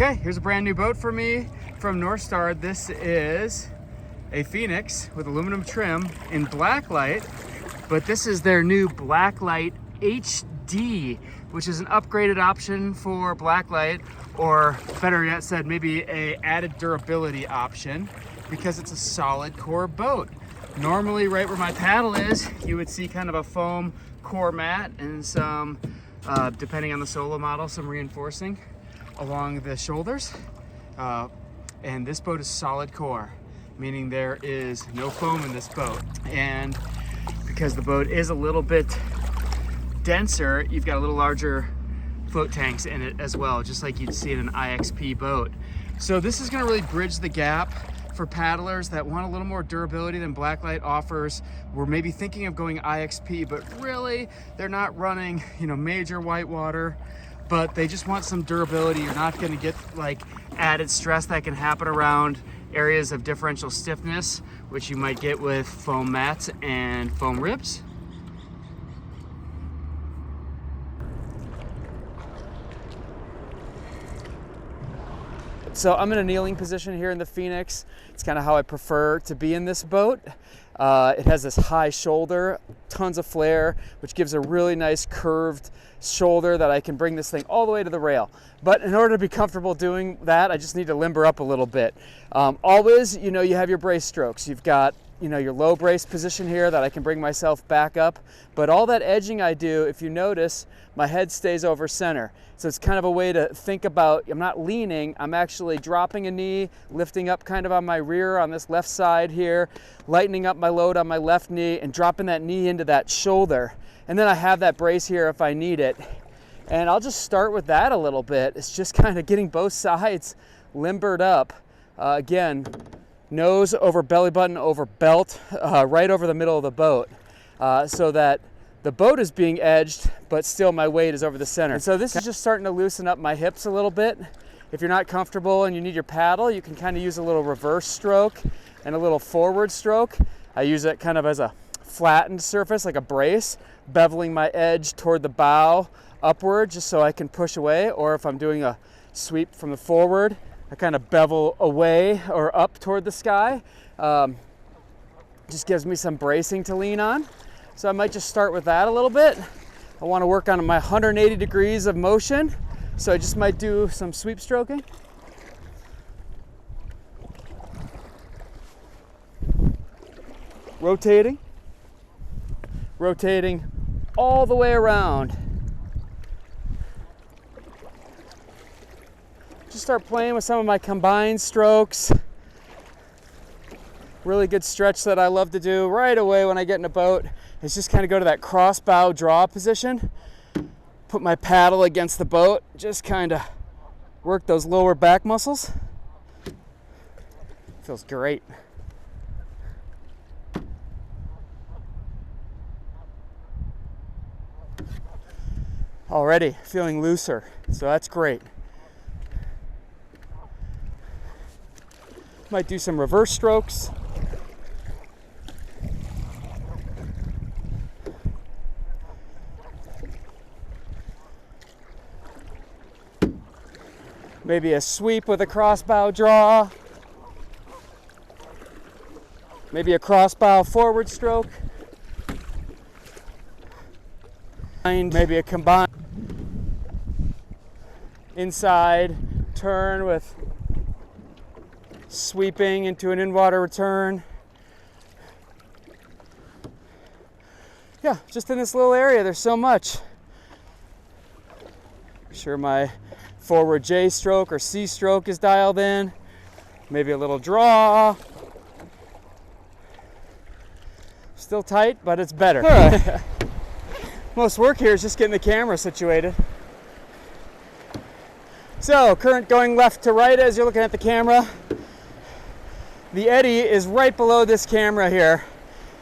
Okay, here's a brand new boat for me from Northstar. This is a Phoenix with aluminum trim in BlackLite, but this is their new BlackLite HD, which is an upgraded option for BlackLite, or better yet said, maybe a added durability option, because it's a solid core boat. Normally, right where my paddle is, you would see kind of a foam core mat and some, depending on the solo model, some reinforcing along the shoulders. And this boat is solid core, meaning there is no foam in this boat. And because the boat is a little bit denser, you've got a little larger float tanks in it as well, just like you'd see in an IXP boat. So this is gonna really bridge the gap for paddlers that want a little more durability than BlackLite offers. We're maybe thinking of going IXP, but really they're not running, major whitewater, but they just want some durability. You're not gonna get like added stress that can happen around areas of differential stiffness, which you might get with foam mats and foam ribs. So I'm in a kneeling position here in the Phoenix. It's kind of how I prefer to be in this boat. It has this high shoulder, tons of flare, which gives a really nice curved shoulder that I can bring this thing all the way to the rail. But in order to be comfortable doing that, I just need to limber up a little bit. Always, you have your brace strokes. You've got your low brace position here that I can bring myself back up. But all that edging I do, if you notice, my head stays over center. So it's kind of a way to think about, I'm not leaning, I'm actually dropping a knee, lifting up kind of on my rear on this left side here, lightening up my load on my left knee and dropping that knee into that shoulder. And then I have that brace here if I need it. And I'll just start with that a little bit. It's just kind of getting both sides limbered up. Again, nose over belly button over belt, right over the middle of the boat, so that the boat is being edged, but still my weight is over the center. And so this is just starting to loosen up my hips a little bit. If you're not comfortable and you need your paddle, you can kind of use a little reverse stroke and a little forward stroke. I use it kind of as a flattened surface, like a brace, beveling my edge toward the bow upward, just so I can push away. Or if I'm doing a sweep from the forward, I kind of bevel away or up toward the sky. Just gives me some bracing to lean on. So I might just start with that a little bit. I want to work on my 180 degrees of motion. So I just might do some sweep stroking. Rotating all the way around. Just start playing with some of my combined strokes. Really good stretch that I love to do right away when I get in a boat is just kind of go to that cross bow draw position, put my paddle against the boat, just kind of work those lower back muscles. Feels great. Already feeling looser, so that's great. Might do some reverse strokes. Maybe a sweep with a cross bow draw. Maybe a cross bow forward stroke. Maybe a combined inside turn with sweeping into an in-water return. Yeah, just in this little area, there's so much. Sure, my forward J stroke or C stroke is dialed in. Maybe a little draw. Still tight, but it's better. All right. Most work here is just getting the camera situated. So, current going left to right as you're looking at the camera. The eddy is right below this camera here.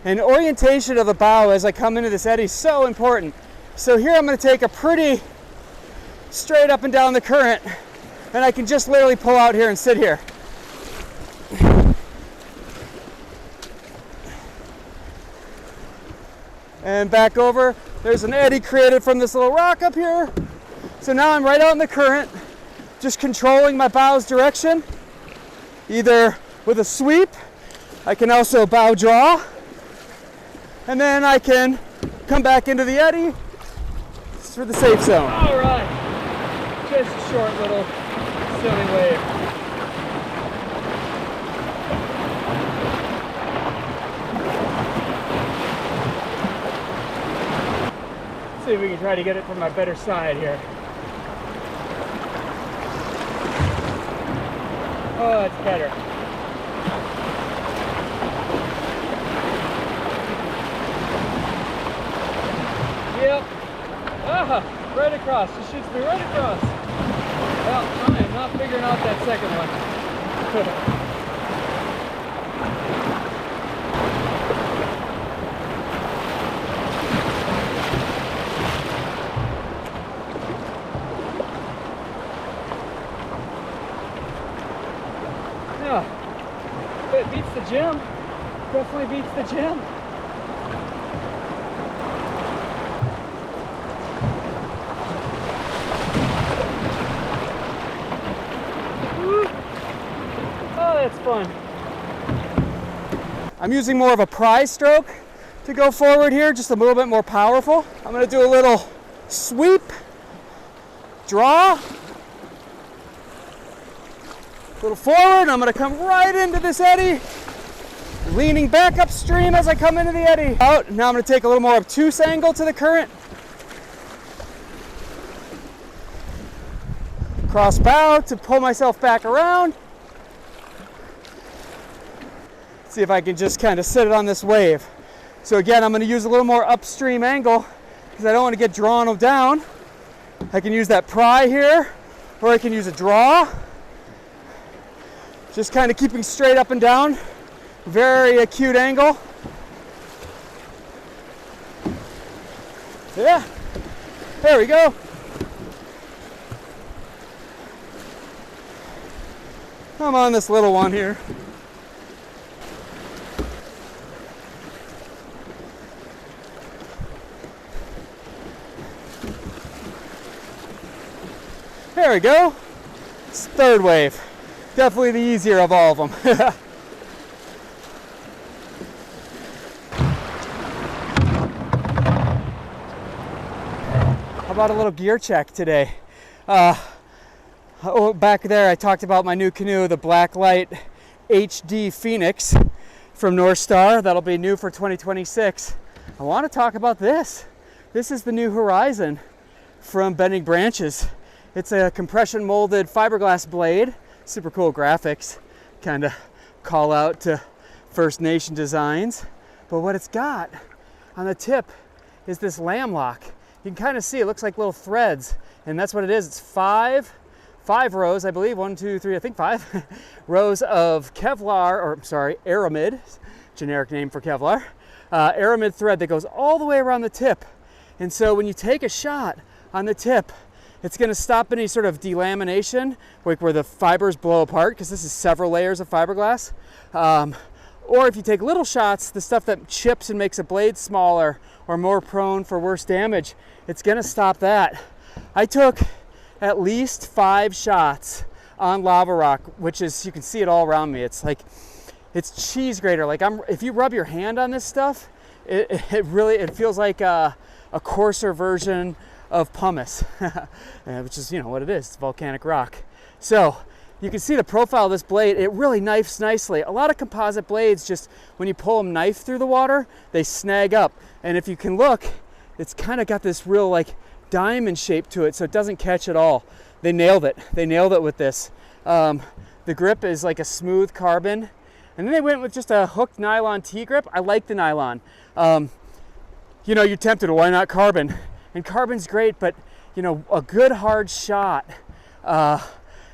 And orientation of the bow as I come into this eddy is so important. So here I'm going to take a pretty straight up and down the current, and I can just literally pull out here and sit here. And back over. There's an eddy created from this little rock up here. So now I'm right out in the current, just controlling my bow's direction, either with a sweep. I can also bow draw, and then I can come back into the eddy for the safe zone. All right, just a short little silly wave. See if we can try to get it from my better side here. Oh, that's better. Yep. Ah, right across. She shoots me right across. Well, I am not figuring out that second one. Yeah, it beats the gym. Definitely beats the gym. Oh, that's fun. I'm using more of a pry stroke to go forward here, just a little bit more powerful. I'm going to do a little sweep, draw, a little forward. I'm going to come right into this eddy, leaning back upstream as I come into the eddy. Out. Now I'm going to take a little more obtuse angle to the current. Cross bow to pull myself back around. See if I can just kind of sit it on this wave. So again, I'm going to use a little more upstream angle because I don't want to get drawn down. I can use that pry here, or I can use a draw. Just kind of keeping straight up and down. Very acute angle. Yeah, there we go. I'm on this little one here. There we go. It's third wave. Definitely the easier of all of them. How about a little gear check today? Back there I talked about my new canoe, the BlackLite HD Phoenix from Northstar. That'll be new for 2026. I want to talk about this. This is the new Horizon from Bending Branches. It's a compression molded fiberglass blade. Super cool graphics. Kind of call out to First Nation designs. But what it's got on the tip is this lamb lock. You can kind of see it looks like little threads, and that's what it is. It's five rows, I believe, 1, 2, 3, I think 5 rows of Kevlar, or sorry, aramid, generic name for Kevlar, aramid thread that goes all the way around the tip. And so when you take a shot on the tip, it's going to stop any sort of delamination, like where the fibers blow apart, because this is several layers of fiberglass. Or if you take little shots, the stuff that chips and makes a blade smaller or more prone for worse damage, it's going to stop that. I took at least 5 shots on lava rock, which is, you can see it all around me. It's like, it's cheese grater. Like if you rub your hand on this stuff, it really feels like a coarser version of pumice, which is, you know what it is, it's volcanic rock. So you can see the profile of this blade. It really knifes nicely. A lot of composite blades, just when you pull them knife through the water, they snag up. And if you can look, it's kind of got this real like diamond shape to it, so it doesn't catch at all. They nailed it. They nailed it with this. The grip is like a smooth carbon. And then they went with just a hooked nylon T-grip. I like the nylon. You know, you're tempted, why not carbon? And carbon's great, but you know, a good hard shot,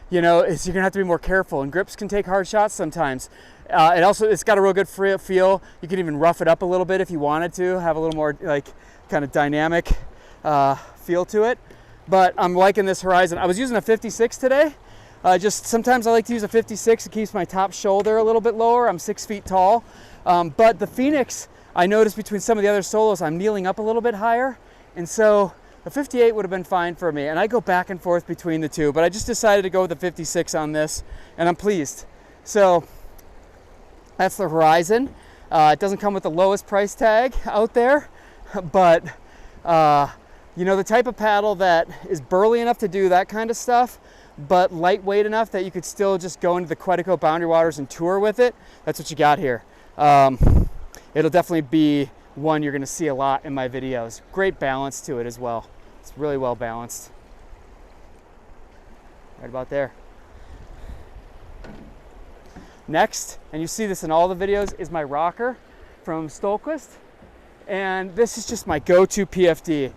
you know, is you're gonna have to be more careful. And grips can take hard shots sometimes. It's got a real good feel. You can even rough it up a little bit if you wanted to, have a little more like kind of dynamic feel to it. But I'm liking this Horizon. I was using a 56 today. Just sometimes I like to use a 56. It keeps my top shoulder a little bit lower. I'm 6 feet tall. But the Phoenix, I noticed between some of the other solos, I'm kneeling up a little bit higher. And so A 58 would have been fine for me, and I go back and forth between the two, but I just decided to go with the 56 on this, and I'm pleased. So that's the Horizon. It doesn't come with the lowest price tag out there, but you know, the type of paddle that is burly enough to do that kind of stuff, but lightweight enough that you could still just go into the Quetico boundary waters and tour with it, that's what you got here. It'll definitely be one you're going to see a lot in my videos. Great balance to it as well. It's really well balanced. Right about there. Next, and you see this in all the videos, is my rocker from Stohlquist. And this is just my go-to PFD.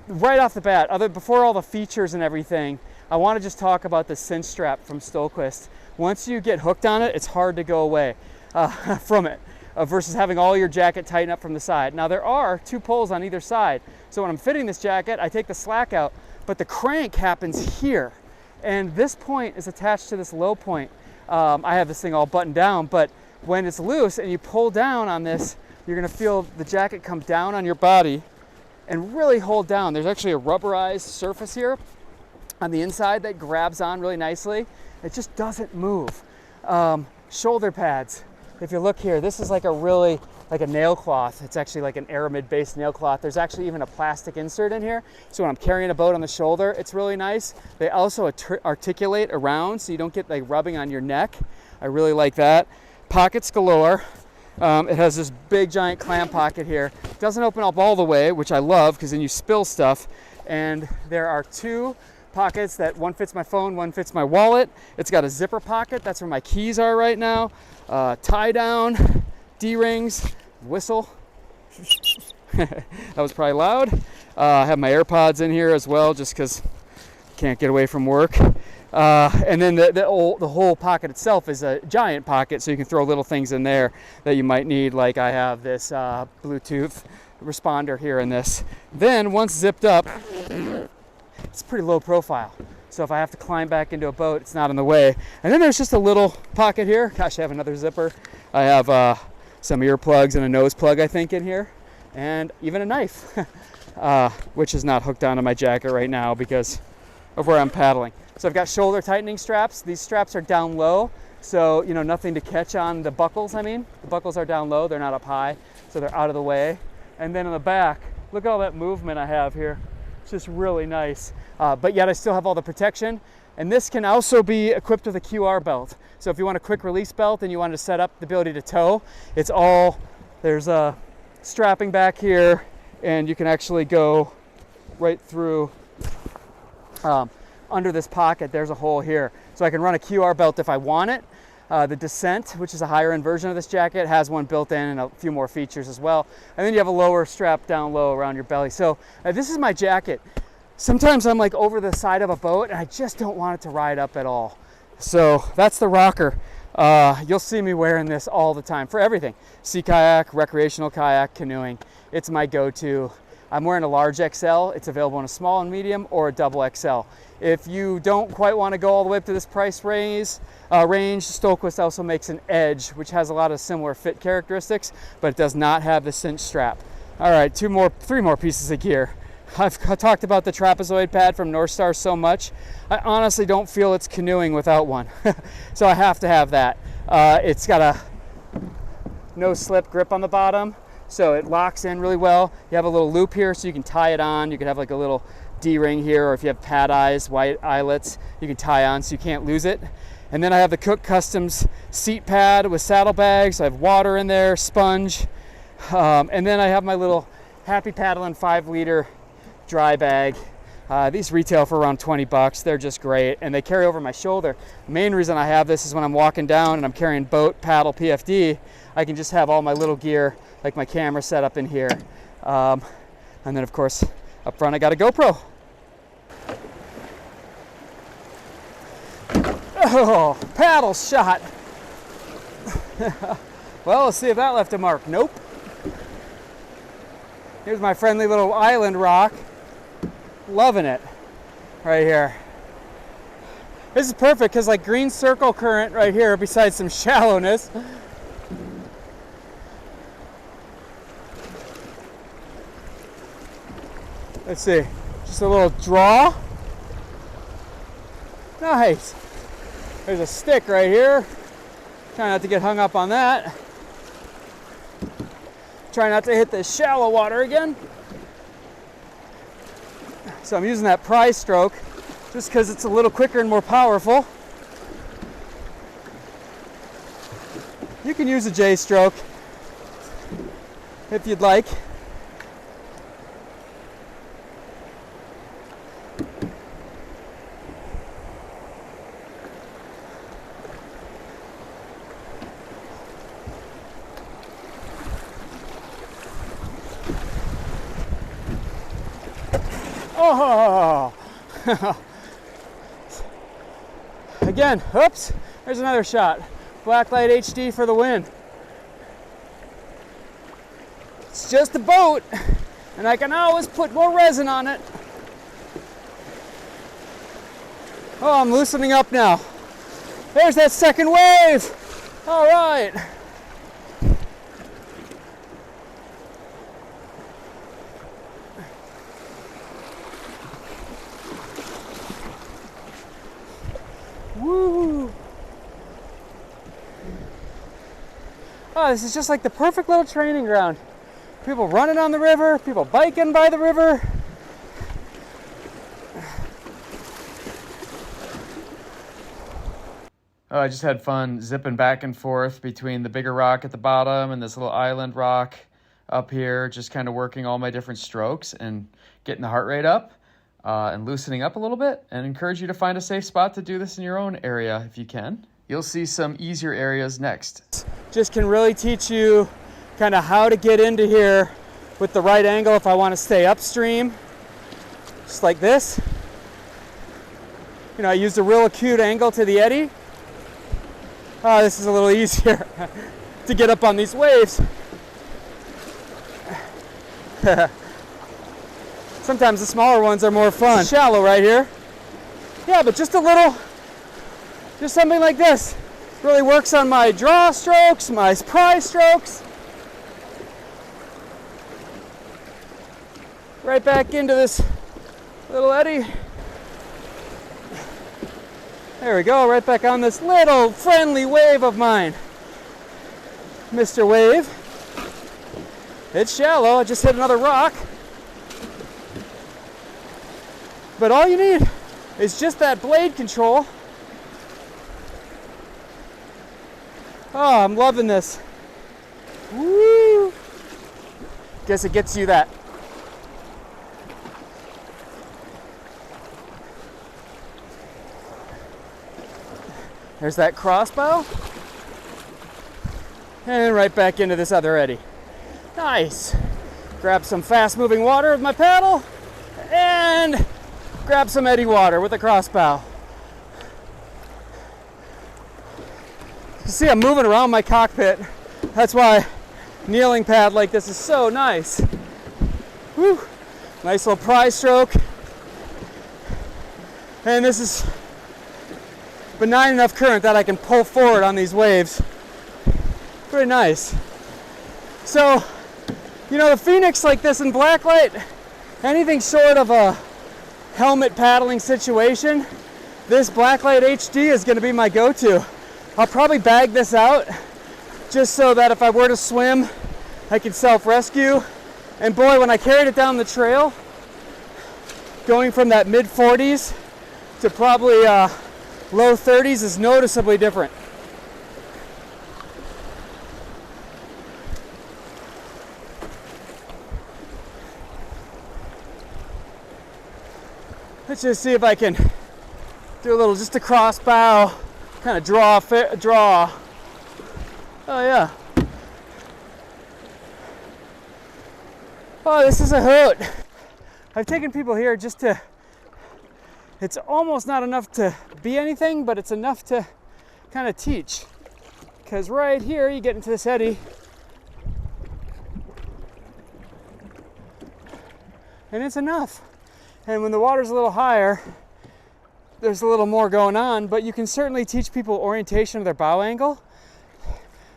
Right off the bat, before all the features and everything, I want to just talk about the cinch strap from Stohlquist. Once you get hooked on it, it's hard to go away from it. Versus having all your jacket tighten up from the side. Now there are 2 poles on either side, so when I'm fitting this jacket, I take the slack out, but the crank happens here, and this point is attached to this low point. I have this thing all buttoned down, but when it's loose and you pull down on this, you're going to feel the jacket come down on your body and really hold down. There's actually a rubberized surface here on the inside that grabs on really nicely. It just doesn't move. Shoulder pads. If you look here, this is like a nail cloth. It's actually like an aramid-based nail cloth. There's actually even a plastic insert in here. So when I'm carrying a boat on the shoulder, it's really nice. They also articulate around so you don't get like rubbing on your neck. I really like that. Pockets galore. It has this big giant clam pocket here. It doesn't open up all the way, which I love because then you spill stuff. And there are 2 pockets that one fits my phone, one fits my wallet. It's got a zipper pocket. That's where my keys are right now. Tie down, D-rings, whistle. That was probably loud. I have my AirPods in here as well, just because I can't get away from work. And then the whole pocket itself is a giant pocket, so you can throw little things in there that you might need. Like I have this Bluetooth responder here in this. Then once zipped up, it's pretty low profile. So if I have to climb back into a boat, it's not in the way. And then there's just a little pocket here. Gosh, I have another zipper. I have some earplugs and a nose plug, I think, in here. And even a knife, which is not hooked onto my jacket right now because of where I'm paddling. So I've got shoulder tightening straps. These straps are down low, so you know, nothing to catch on the buckles. I mean, the buckles are down low, they're not up high, so they're out of the way. And then on the back, look at all that movement I have here. It's just really nice, but yet I still have all the protection. And this can also be equipped with a QR belt. So if you want a quick release belt and you want to set up the ability to tow, there's a strapping back here, and you can actually go right through under this pocket. There's a hole here. So I can run a QR belt if I want it. The Descent, which is a higher end version of this jacket, has one built in and a few more features as well. And then you have a lower strap down low around your belly. So this is my jacket. Sometimes I'm like over the side of a boat and I just don't want it to ride up at all. So that's the rocker. You'll see me wearing this all the time for everything. Sea kayak, recreational kayak, canoeing. It's my go-to. I'm wearing a large XL. It's available in a small and medium or a double XL. If you don't quite want to go all the way up to this price range, Stohlquist also makes an Edge, which has a lot of similar fit characteristics, but it does not have the cinch strap. All right, 3 more pieces of gear. I've talked about the trapezoid pad from Northstar so much. I honestly don't feel it's canoeing without one. So I have to have that. It's got a no slip grip on the bottom, so it locks in really well. You have a little loop here so you can tie it on. You can have like a little D-ring here, or if you have pad eyes, white eyelets, you can tie on so you can't lose it. And then I have the Cook Customs seat pad with saddlebags. I have water in there, sponge. And then I have my little Happy Paddlin' 5-liter dry bag. These retail for around 20 bucks. They're just great, and they carry over my shoulder. The main reason I have this is when I'm walking down and I'm carrying boat, paddle, PFD, I can just have all my little gear, like my camera set up in here. And then of course, up front I got a GoPro. Oh, paddle shot. Well, let's see if that left a mark. Nope. Here's my friendly little island rock. Loving it right here. This is perfect because like green circle current right here besides some shallowness. Let's see. Just a little draw. Nice. There's a stick right here. Try not to get hung up on that. Try not to hit the shallow water again. So I'm using that prise stroke just because it's a little quicker and more powerful. You can use a J stroke if you'd like. Oh! Again, oops, there's another shot. BlackLite HD for the win. It's just a boat, and I can always put more resin on it. Oh, I'm loosening up now. There's that second wave. All right. Woo! Oh, this is just like the perfect little training ground. People running on the river, people biking by the river. Oh, I just had fun zipping back and forth between the bigger rock at the bottom and this little island rock up here, just kind of working all my different strokes and getting the heart rate up. And loosening up a little bit, and encourage you to find a safe spot to do this in your own area if you can. You'll see some easier areas next. Just can really teach you kind of how to get into here with the right angle if I want to stay upstream, just like this. You know, I used a real acute angle to the eddy. Oh, this is a little easier to get up on these waves. Sometimes the smaller ones are more fun. It's shallow right here. Yeah, but just a little, just something like this. Really works on my draw strokes, my prise strokes. Right back into this little eddy. There we go, right back on this little friendly wave of mine. Mr. Wave. It's shallow, I just hit another rock. But all you need is just that blade control. Oh, I'm loving this. Woo! Guess it gets you that. There's that crossbow. And right back into this other eddy. Nice. Grab some fast moving water with my paddle and grab some eddy water with a crossbow. You see I'm moving around my cockpit. That's why kneeling pad like this is so nice. Woo. Nice little prise stroke. And this is benign enough current that I can pull forward on these waves. Pretty nice. So, you know, the Phoenix like this in BlackLite, anything short of a helmet paddling situation, this BlackLite HD is going to be my go-to. I'll probably bag this out just so that if I were to swim, I could self-rescue. And boy, when I carried it down the trail, going from that mid-40s to probably low 30s is noticeably different. Let's just see if I can do a little, just a cross bow, kind of draw. Oh yeah. Oh, this is a hoot. I've taken people here just to, it's almost not enough to be anything, but it's enough to kind of teach. Because right here, you get into this eddy, and it's enough. And when the water's a little higher, there's a little more going on, but you can certainly teach people orientation of their bow angle.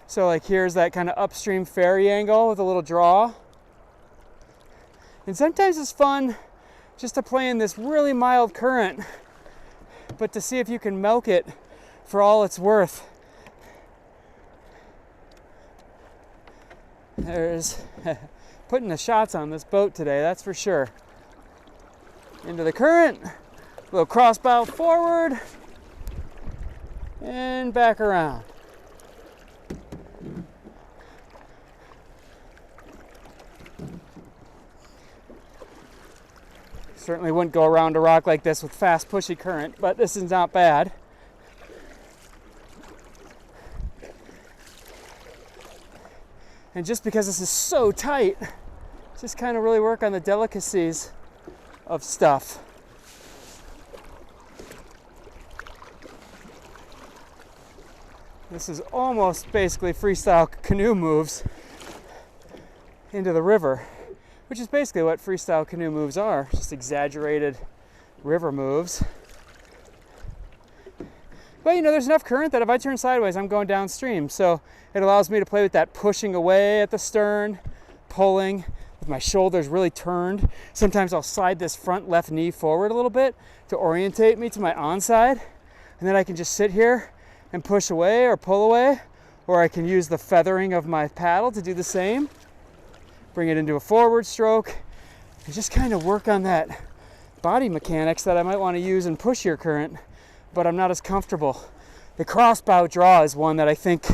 So like here's that kind of upstream ferry angle with a little draw. And sometimes it's fun just to play in this really mild current, but to see if you can milk it for all it's worth. There's putting the shots on this boat today, that's for sure. Into the current, a little crossbow forward, and back around. Certainly wouldn't go around a rock like this with fast, pushy current, but this is not bad. And just because this is so tight, just kind of really work on the delicacies of stuff. This is almost basically freestyle canoe moves into the river, which is basically what freestyle canoe moves are, just exaggerated river moves. But you know, there's enough current that if I turn sideways, I'm going downstream. So it allows me to play with that pushing away at the stern, pulling with my shoulders really turned. Sometimes I'll slide this front left knee forward a little bit to orientate me to my onside. And then I can just sit here and push away or pull away, or I can use the feathering of my paddle to do the same. Bring it into a forward stroke and just kind of work on that body mechanics that I might want to use in pushier current, but I'm not as comfortable. The crossbow draw is one that I think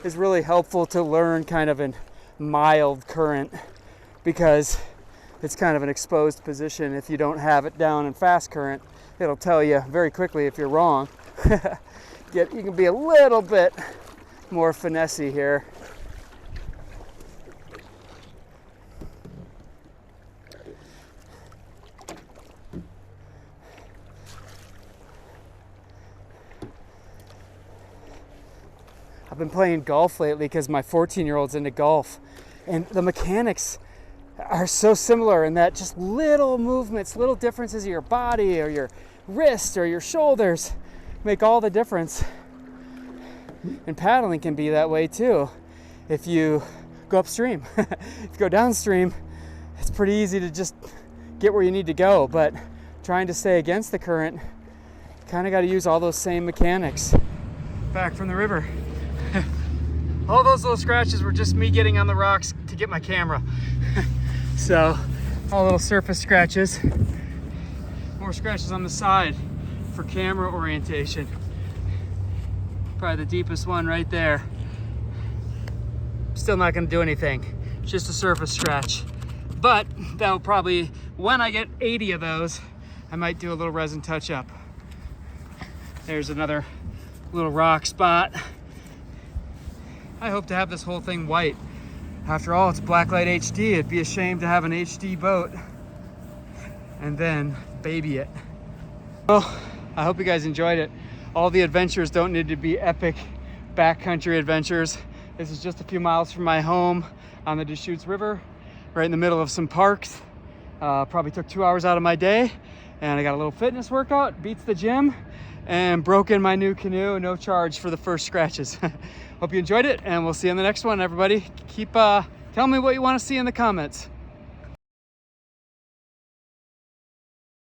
is really helpful to learn kind of in mild current, because it's kind of an exposed position. If you don't have it down in fast current, it'll tell you very quickly if you're wrong. You can be a little bit more finessey here. I've been playing golf lately because my 14-year-old's into golf, and the mechanics are so similar in that just little movements, little differences of your body or your wrist or your shoulders make all the difference. And paddling can be that way too. If you go upstream, if you go downstream, it's pretty easy to just get where you need to go, but trying to stay against the current, kind of got to use all those same mechanics. Back from the river. All those little scratches were just me getting on the rocks to get my camera. So, all little surface scratches. More scratches on the side for camera orientation. Probably the deepest one right there. Still not gonna do anything. Just a surface scratch. But that'll probably, when I get 80 of those, I might do a little resin touch up. There's another little rock spot. I hope to have this whole thing white. After all, it's BlackLite HD. It'd be a shame to have an HD boat and then baby it. Well, I hope you guys enjoyed it. All the adventures don't need to be epic backcountry adventures. This is just a few miles from my home on the Deschutes River, right in the middle of some parks. Probably took 2 hours out of my day, and I got a little fitness workout, beats the gym, and broke in my new canoe, no charge for the first scratches. Hope you enjoyed it, and we'll see you in the next one, everybody. Keep tell me what you want to see in the comments.